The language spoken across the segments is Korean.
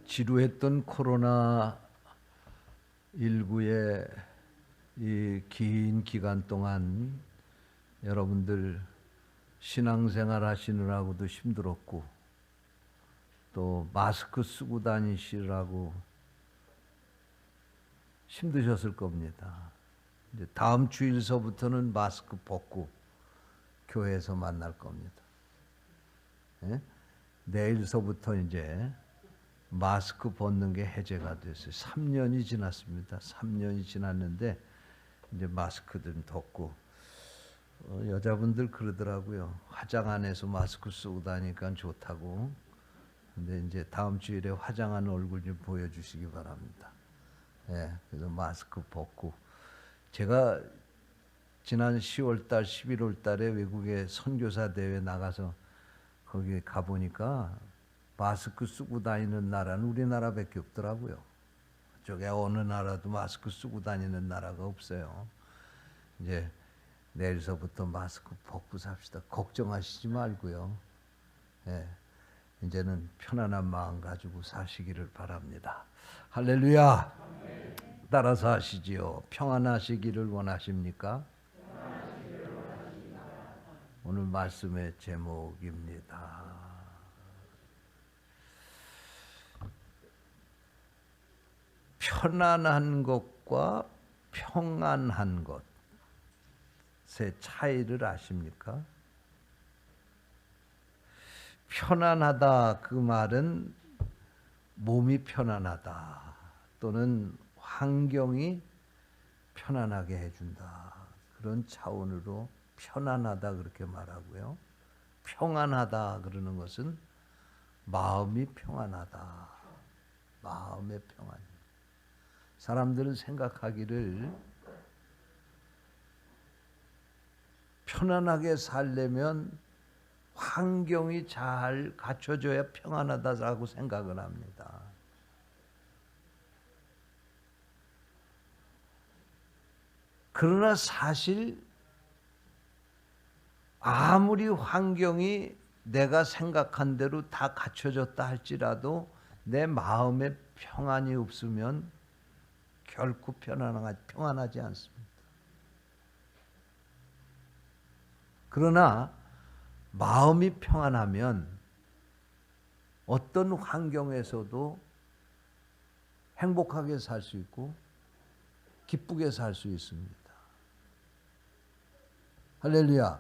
지루했던 코로나19의 이 긴 기간 동안 여러분들 신앙생활 하시느라고도 힘들었고 또 마스크 쓰고 다니시라고 힘드셨을 겁니다. 이제 다음 주일서부터는 마스크 벗고 교회에서 만날 겁니다. 예? 내일서부터 이제 마스크 벗는 게 해제가 됐어요. 3년이 지났습니다. 3년이 지났는데 이제 마스크 좀 덮고 여자분들 그러더라고요. 화장 안 해서 마스크 쓰고 다니니까 좋다고. 근데 이제 다음 주일에 화장한 얼굴 좀 보여주시기 바랍니다. 예, 그래서 마스크 벗고 제가 지난 10월달, 11월달에 외국에 선교사 대회 나가서 거기 가보니까 마스크 쓰고 다니는 나라는 우리나라밖에 없더라고요. 그쪽에 어느 나라도 마스크 쓰고 다니는 나라가 없어요. 이제 내일서부터 마스크 벗고 삽시다. 걱정하시지 말고요. 예, 이제는 편안한 마음 가지고 사시기를 바랍니다. 할렐루야. 따라서 하시지요. 평안하시기를 원하십니까? 오늘 말씀의 제목입니다. 편안한 것과 평안한 것의 차이를 아십니까? 편안하다 그 말은 몸이 편안하다 또는 환경이 편안하게 해준다 그런 차원으로 편안하다 그렇게 말하고요. 평안하다 그러는 것은 마음이 평안하다. 마음의 평안. 사람들은 생각하기를 편안하게 살려면 환경이 잘 갖춰져야 평안하다라고 생각을 합니다. 그러나 사실 아무리 환경이 내가 생각한 대로 다 갖춰졌다 할지라도 내 마음에 평안이 없으면 결코 평안하지 않습니다. 그러나 마음이 평안하면 어떤 환경에서도 행복하게 살 수 있고 기쁘게 살 수 있습니다. 할렐루야.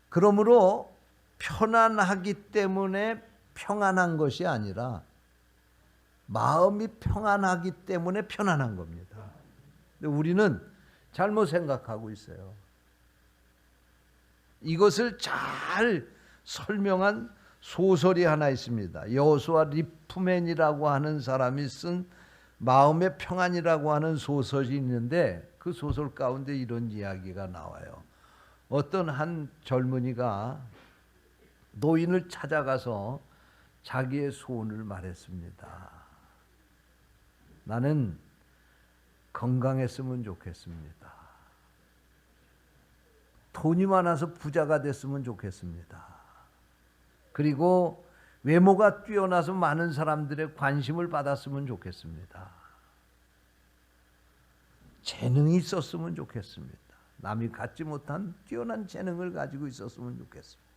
그러므로 편안하기 때문에 평안한 것이 아니라 마음이 평안하기 때문에 편안한 겁니다. 근데 우리는 잘못 생각하고 있어요. 이것을 잘 설명한 소설이 하나 있습니다. 여호수아 리프맨이라고 하는 사람이 쓴 마음의 평안이라고 하는 소설이 있는데 그 소설 가운데 이런 이야기가 나와요. 어떤 한 젊은이가 노인을 찾아가서 자기의 소원을 말했습니다. 나는 건강했으면 좋겠습니다. 돈이 많아서 부자가 됐으면 좋겠습니다. 그리고 외모가 뛰어나서 많은 사람들의 관심을 받았으면 좋겠습니다. 재능이 있었으면 좋겠습니다. 남이 갖지 못한 뛰어난 재능을 가지고 있었으면 좋겠습니다.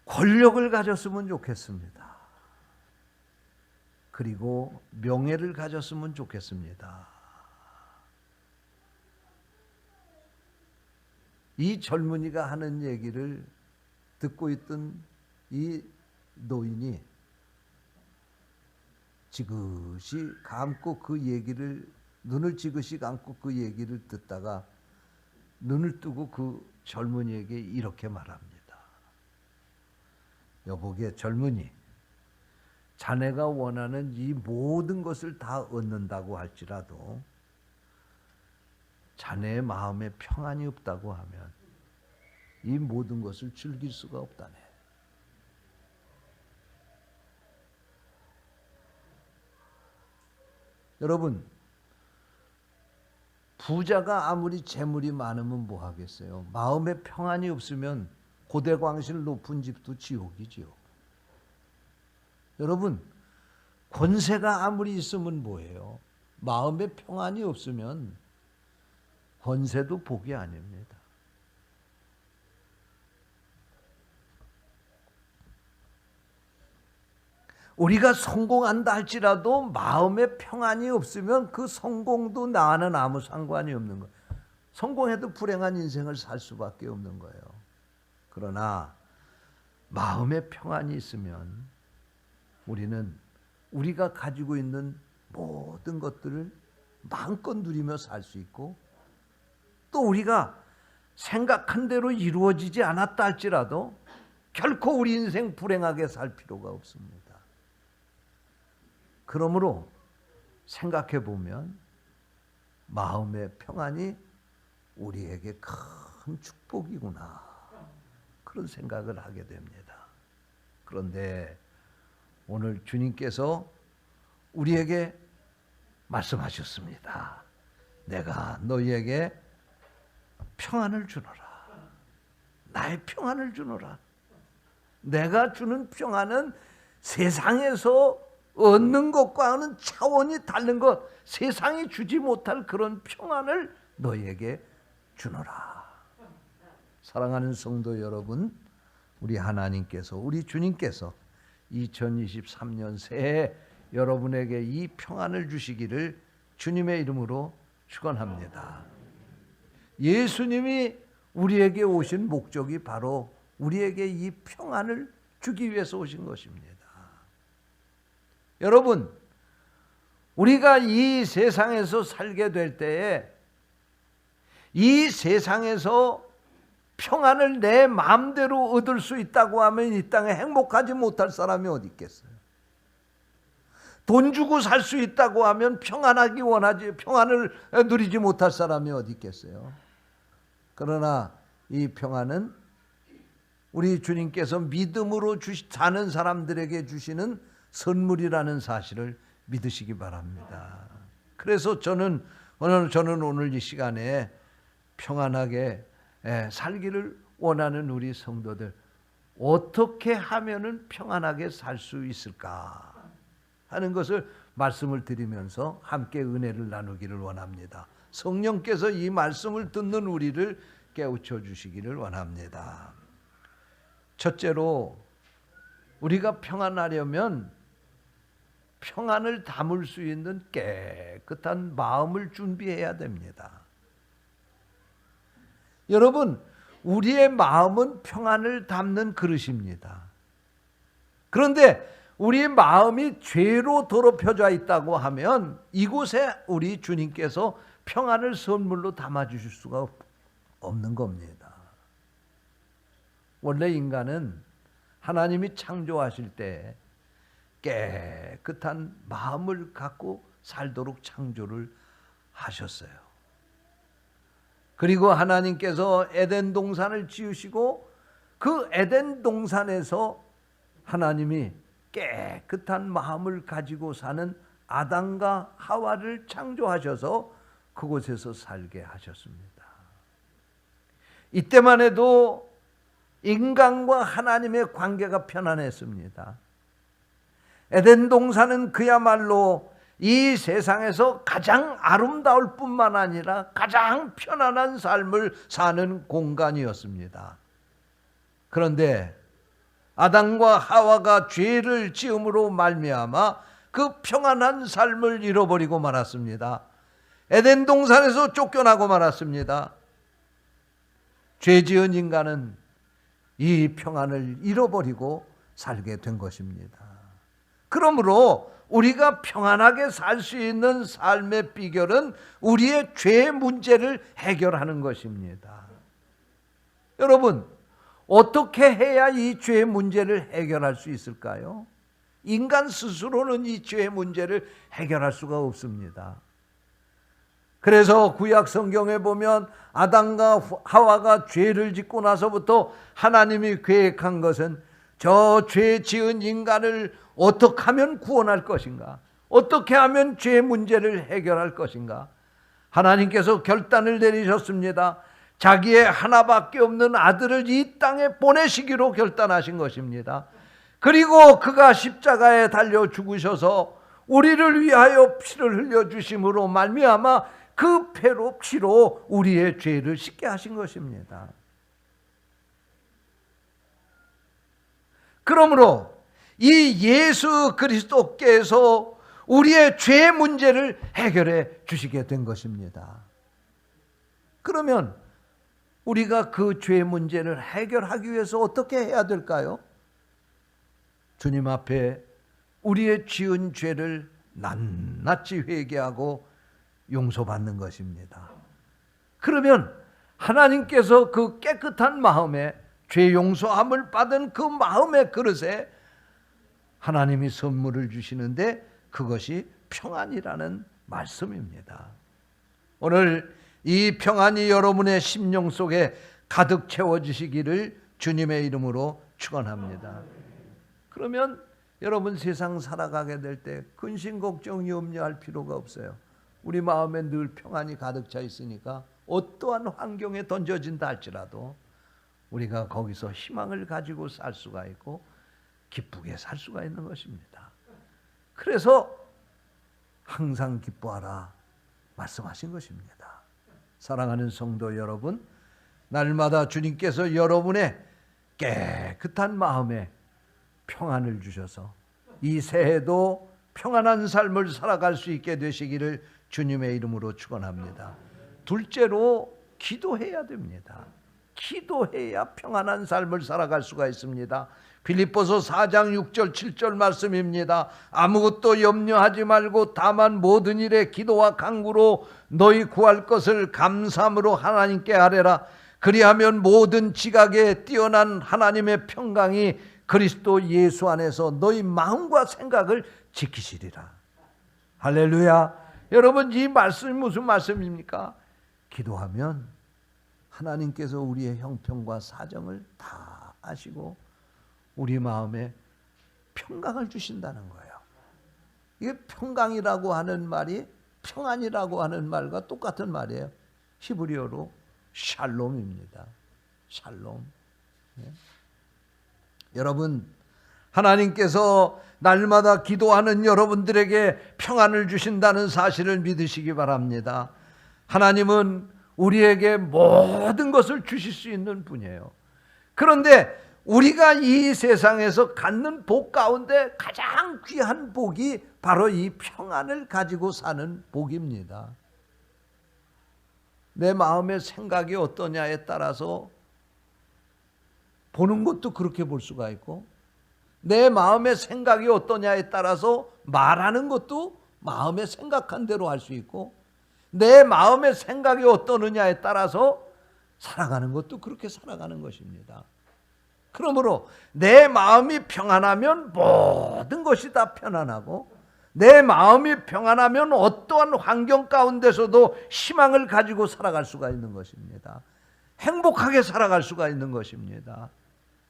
권력을 가졌으면 좋겠습니다. 그리고 명예를 가졌으면 좋겠습니다. 이 젊은이가 하는 얘기를 듣고 있던 이 노인이 지그시 감고 그 얘기를 눈을 지그시 감고 그 얘기를 듣다가 눈을 뜨고 그 젊은이에게 이렇게 말합니다. 여보게 젊은이, 자네가 원하는 이 모든 것을 다 얻는다고 할지라도 자네의 마음에 평안이 없다고 하면 이 모든 것을 즐길 수가 없다네. 여러분, 부자가 아무리 재물이 많으면 뭐 하겠어요? 마음에 평안이 없으면 고대광실 높은 집도 지옥이지요. 여러분, 권세가 아무리 있으면 뭐예요? 마음에 평안이 없으면 권세도 복이 아닙니다. 우리가 성공한다 할지라도 마음에 평안이 없으면 그 성공도 나와는 아무 상관이 없는 거예요. 성공해도 불행한 인생을 살 수밖에 없는 거예요. 그러나 마음에 평안이 있으면 우리는 우리가 가지고 있는 모든 것들을 마음껏 누리며 살 수 있고, 또 우리가 생각한 대로 이루어지지 않았다 할지라도 결코 우리 인생 불행하게 살 필요가 없습니다. 그러므로 생각해 보면 마음의 평안이 우리에게 큰 축복이구나, 그런 생각을 하게 됩니다. 그런데 오늘 주님께서 우리에게 말씀하셨습니다. 내가 너희에게 평안을 주노라. 나의 평안을 주노라. 내가 주는 평안은 세상에서 얻는 것과는 차원이 다른 것, 세상이 주지 못할 그런 평안을 너희에게 주노라. 사랑하는 성도 여러분, 우리 하나님께서, 우리 주님께서 2023년 새해 여러분에게 이 평안을 주시기를 주님의 이름으로 축원합니다. 예수님이 우리에게 오신 목적이 바로 우리에게 이 평안을 주기 위해서 오신 것입니다. 여러분, 우리가 이 세상에서 살게 될 때에 이 세상에서 평안을 내 마음대로 얻을 수 있다고 하면 이 땅에 행복하지 못할 사람이 어디 있겠어요? 돈 주고 살 수 있다고 하면 평안하기 원하지, 평안을 누리지 못할 사람이 어디 있겠어요? 그러나 이 평안은 우리 주님께서 믿음으로 사는 사람들에게 주시는 선물이라는 사실을 믿으시기 바랍니다. 그래서 저는 오늘 이 시간에 평안하게 살기를 원하는 우리 성도들, 어떻게 하면은 평안하게 살 수 있을까 하는 것을 말씀을 드리면서 함께 은혜를 나누기를 원합니다. 성령께서 이 말씀을 듣는 우리를 깨우쳐 주시기를 원합니다. 첫째로, 우리가 평안하려면 평안을 담을 수 있는 깨끗한 마음을 준비해야 됩니다. 여러분, 우리의 마음은 평안을 담는 그릇입니다. 그런데 우리 마음이 죄로 더럽혀져 있다고 하면 이곳에 우리 주님께서 평안을 선물로 담아주실 수가 없는 겁니다. 원래 인간은 하나님이 창조하실 때 깨끗한 마음을 갖고 살도록 창조를 하셨어요. 그리고 하나님께서 에덴 동산을 지으시고 그 에덴 동산에서 하나님이 깨끗한 마음을 가지고 사는 아담과 하와를 창조하셔서 그곳에서 살게 하셨습니다. 이때만 해도 인간과 하나님의 관계가 편안했습니다. 에덴 동산은 그야말로 이 세상에서 가장 아름다울 뿐만 아니라 가장 편안한 삶을 사는 공간이었습니다. 그런데 아담과 하와가 죄를 지음으로 말미암아 그 평안한 삶을 잃어버리고 말았습니다. 에덴 동산에서 쫓겨나고 말았습니다. 죄 지은 인간은 이 평안을 잃어버리고 살게 된 것입니다. 그러므로 우리가 평안하게 살 수 있는 삶의 비결은 우리의 죄 문제를 해결하는 것입니다. 여러분, 어떻게 해야 이 죄 문제를 해결할 수 있을까요? 인간 스스로는 이 죄 문제를 해결할 수가 없습니다. 그래서 구약 성경에 보면 아담과 하와가 죄를 짓고 나서부터 하나님이 계획한 것은 저 죄 지은 인간을 어떻게 하면 구원할 것인가? 어떻게 하면 죄 문제를 해결할 것인가? 하나님께서 결단을 내리셨습니다. 자기의 하나밖에 없는 아들을 이 땅에 보내시기로 결단하신 것입니다. 그리고 그가 십자가에 달려 죽으셔서 우리를 위하여 피를 흘려 주심으로 말미암아 그 피로 우리의 죄를 씻게 하신 것입니다. 그러므로 이 예수 그리스도께서 우리의 죄 문제를 해결해 주시게 된 것입니다. 그러면 우리가 그 죄 문제를 해결하기 위해서 어떻게 해야 될까요? 주님 앞에 우리의 지은 죄를 낱낱이 회개하고 용서받는 것입니다. 그러면 하나님께서 그 깨끗한 마음에 죄 용서함을 받은 그 마음의 그릇에 하나님이 선물을 주시는데 그것이 평안이라는 말씀입니다. 오늘 이 평안이 여러분의 심령 속에 가득 채워지시기를 주님의 이름으로 축원합니다. 그러면 여러분 세상 살아가게 될 때 근심 걱정이 염려할 필요가 없어요. 우리 마음에 늘 평안이 가득 차 있으니까 어떠한 환경에 던져진다 할지라도 우리가 거기서 희망을 가지고 살 수가 있고 기쁘게 살 수가 있는 것입니다. 그래서 항상 기뻐하라 말씀하신 것입니다. 사랑하는 성도 여러분, 날마다 주님께서 여러분의 깨끗한 마음에 평안을 주셔서 이 새해도 평안한 삶을 살아갈 수 있게 되시기를 주님의 이름으로 축원합니다. 둘째로 기도해야 됩니다. 기도해야 평안한 삶을 살아갈 수가 있습니다. 빌립보서 4장 6절 7절 말씀입니다. 아무것도 염려하지 말고 다만 모든 일에 기도와 간구로 너희 구할 것을 감사함으로 하나님께 아뢰라. 그리하면 모든 지각에 뛰어난 하나님의 평강이 그리스도 예수 안에서 너희 마음과 생각을 지키시리라. 할렐루야. 여러분, 이 말씀이 무슨 말씀입니까? 기도하면 하나님께서 우리의 형편과 사정을 다 아시고 우리 마음에 평강을 주신다는 거예요. 이게 평강이라고 하는 말이 평안이라고 하는 말과 똑같은 말이에요. 히브리어로 샬롬입니다. 샬롬. 네. 여러분, 하나님께서 날마다 기도하는 여러분들에게 평안을 주신다는 사실을 믿으시기 바랍니다. 하나님은 우리에게 모든 것을 주실 수 있는 분이에요. 그런데 우리가 이 세상에서 갖는 복 가운데 가장 귀한 복이 바로 이 평안을 가지고 사는 복입니다. 내 마음의 생각이 어떠냐에 따라서 보는 것도 그렇게 볼 수가 있고, 내 마음의 생각이 어떠냐에 따라서 말하는 것도 마음에 생각한 대로 할 수 있고, 내 마음의 생각이 어떠느냐에 따라서 살아가는 것도 그렇게 살아가는 것입니다. 그러므로 내 마음이 평안하면 모든 것이 다 편안하고, 내 마음이 평안하면 어떠한 환경 가운데서도 희망을 가지고 살아갈 수가 있는 것입니다. 행복하게 살아갈 수가 있는 것입니다.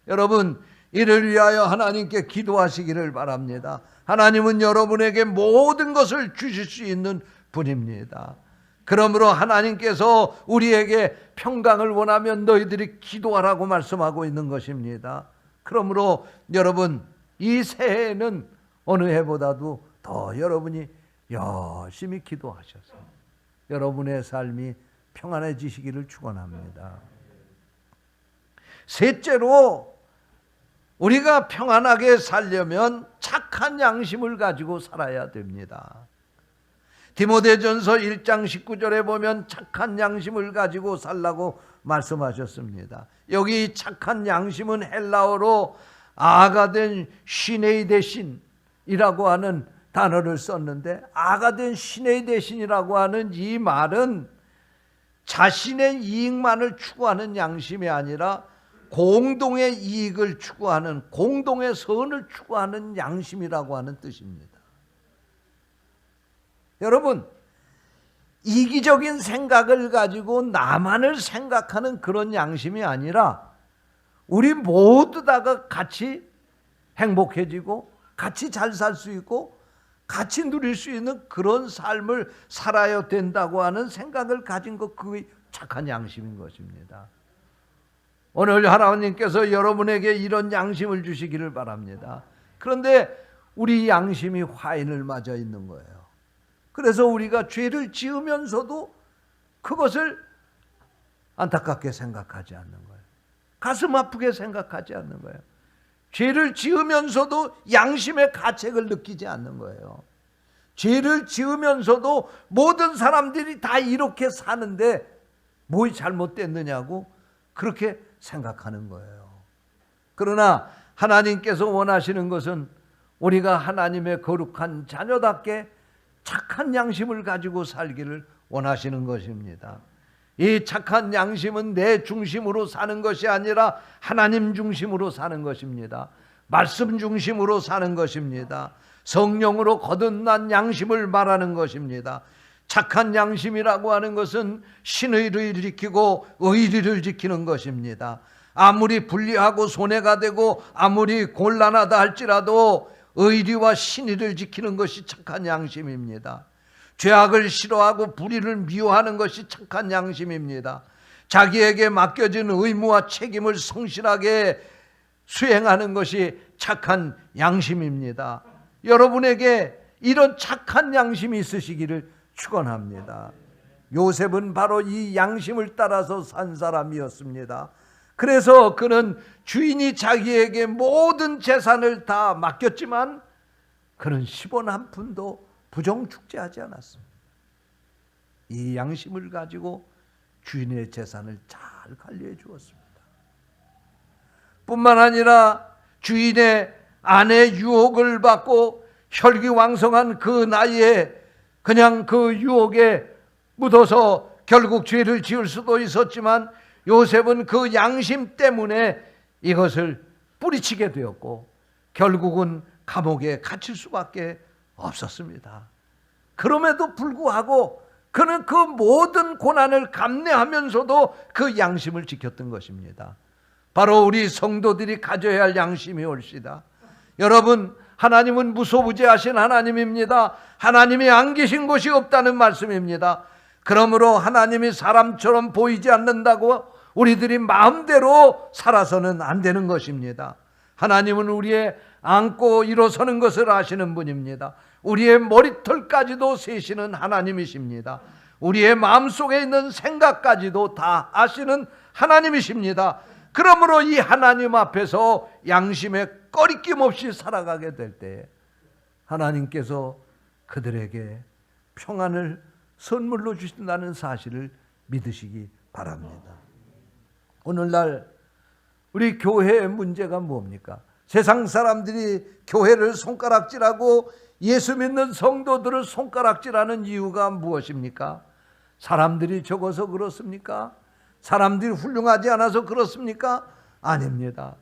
여러분, 이를 위하여 하나님께 기도하시기를 바랍니다. 하나님은 여러분에게 모든 것을 주실 수 있는 분입니다. 그러므로 하나님께서 우리에게 평강을 원하면 너희들이 기도하라고 말씀하고 있는 것입니다. 그러므로 여러분, 이 새해에는 어느 해보다도 더 여러분이 열심히 기도하셔서 여러분의 삶이 평안해지시기를 축원합니다. 셋째로, 우리가 평안하게 살려면 착한 양심을 가지고 살아야 됩니다. 디모데전서 1장 19절에 보면 착한 양심을 가지고 살라고 말씀하셨습니다. 여기 착한 양심은 헬라어로 아가된 시네이데신이라고 하는 단어를 썼는데, 아가된 시네이데신이라고 하는 이 말은 자신의 이익만을 추구하는 양심이 아니라 공동의 이익을 추구하는, 공동의 선을 추구하는 양심이라고 하는 뜻입니다. 여러분, 이기적인 생각을 가지고 나만을 생각하는 그런 양심이 아니라 우리 모두 다가 같이 행복해지고 같이 잘 살 수 있고 같이 누릴 수 있는 그런 삶을 살아야 된다고 하는 생각을 가진 것, 그게 착한 양심인 것입니다. 오늘 하나님께서 여러분에게 이런 양심을 주시기를 바랍니다. 그런데 우리 양심이 화인을 맞아 있는 거예요. 그래서 우리가 죄를 지으면서도 그것을 안타깝게 생각하지 않는 거예요. 가슴 아프게 생각하지 않는 거예요. 죄를 지으면서도 양심의 가책을 느끼지 않는 거예요. 죄를 지으면서도 모든 사람들이 다 이렇게 사는데 뭐 잘못됐느냐고 그렇게 생각하는 거예요. 그러나 하나님께서 원하시는 것은 우리가 하나님의 거룩한 자녀답게 착한 양심을 가지고 살기를 원하시는 것입니다. 이 착한 양심은 내 중심으로 사는 것이 아니라 하나님 중심으로 사는 것입니다. 말씀 중심으로 사는 것입니다. 성령으로 거듭난 양심을 말하는 것입니다. 착한 양심이라고 하는 것은 신의를 지키고 의리를 지키는 것입니다. 아무리 불리하고 손해가 되고 아무리 곤란하다 할지라도 의리와 신의를 지키는 것이 착한 양심입니다. 죄악을 싫어하고 불의를 미워하는 것이 착한 양심입니다. 자기에게 맡겨진 의무와 책임을 성실하게 수행하는 것이 착한 양심입니다. 여러분에게 이런 착한 양심이 있으시기를 축원합니다. 요셉은 바로 이 양심을 따라서 산 사람이었습니다. 그래서 그는 주인이 자기에게 모든 재산을 다 맡겼지만 그는 10원 한 푼도 부정축제하지 않았습니다. 이 양심을 가지고 주인의 재산을 잘 관리해 주었습니다. 뿐만 아니라 주인의 아내 유혹을 받고 혈기왕성한 그 나이에 그냥 그 유혹에 묻어서 결국 죄를 지을 수도 있었지만 요셉은 그 양심 때문에 이것을 뿌리치게 되었고 결국은 감옥에 갇힐 수밖에 없었습니다. 그럼에도 불구하고 그는 그 모든 고난을 감내하면서도 그 양심을 지켰던 것입니다. 바로 우리 성도들이 가져야 할 양심이 옳시다. 여러분, 하나님은 무소부재하신 하나님입니다. 하나님이 안 계신 곳이 없다는 말씀입니다. 그러므로 하나님이 사람처럼 보이지 않는다고 우리들이 마음대로 살아서는 안 되는 것입니다. 하나님은 우리의 안고 일어서는 것을 아시는 분입니다. 우리의 머리털까지도 세시는 하나님이십니다. 우리의 마음속에 있는 생각까지도 다 아시는 하나님이십니다. 그러므로 이 하나님 앞에서 양심에 꺼리낌 없이 살아가게 될 때 하나님께서 그들에게 평안을 선물로 주신다는 사실을 믿으시기 바랍니다. 오늘날 우리 교회의 문제가 뭡니까? 세상 사람들이 교회를 손가락질하고 예수 믿는 성도들을 손가락질하는 이유가 무엇입니까? 사람들이 적어서 그렇습니까? 사람들이 훌륭하지 않아서 그렇습니까? 아닙니다.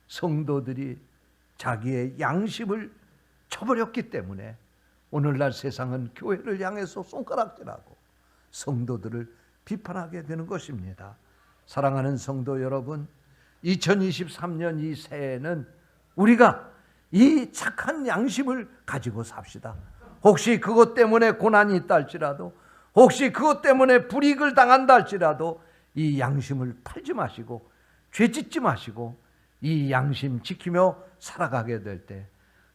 성도들이 자기의 양심을 쳐버렸기 때문에 오늘날 세상은 교회를 향해서 손가락질하고 성도들을 비판하게 되는 것입니다. 사랑하는 성도 여러분, 2023년 이 새해에는 우리가 이 착한 양심을 가지고 삽시다. 혹시 그것 때문에 고난이 있다 할지라도, 혹시 그것 때문에 불이익을 당한다 할지라도 이 양심을 팔지 마시고 죄짓지 마시고 이 양심 지키며 살아가게 될 때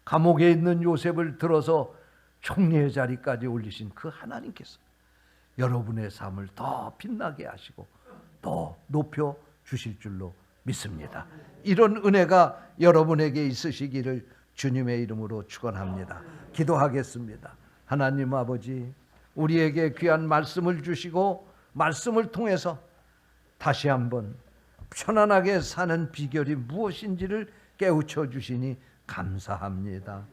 감옥에 있는 요셉을 들어서 총리의 자리까지 올리신 그 하나님께서 여러분의 삶을 더 빛나게 하시고 더 높여 주실 줄로 믿습니다. 이런 은혜가 여러분에게 있으시기를 주님의 이름으로 축원합니다. 기도하겠습니다. 하나님 아버지, 우리에게 귀한 말씀을 주시고 말씀을 통해서 다시 한번 편안하게 사는 비결이 무엇인지를 깨우쳐 주시니 감사합니다.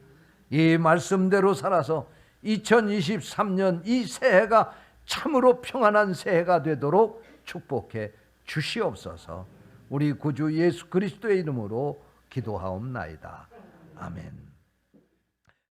이 말씀대로 살아서 2023년 이 새해가 참으로 평안한 새해가 되도록 축복해 주시옵소서. 우리 구주 예수 그리스도의 이름으로 기도하옵나이다. 아멘.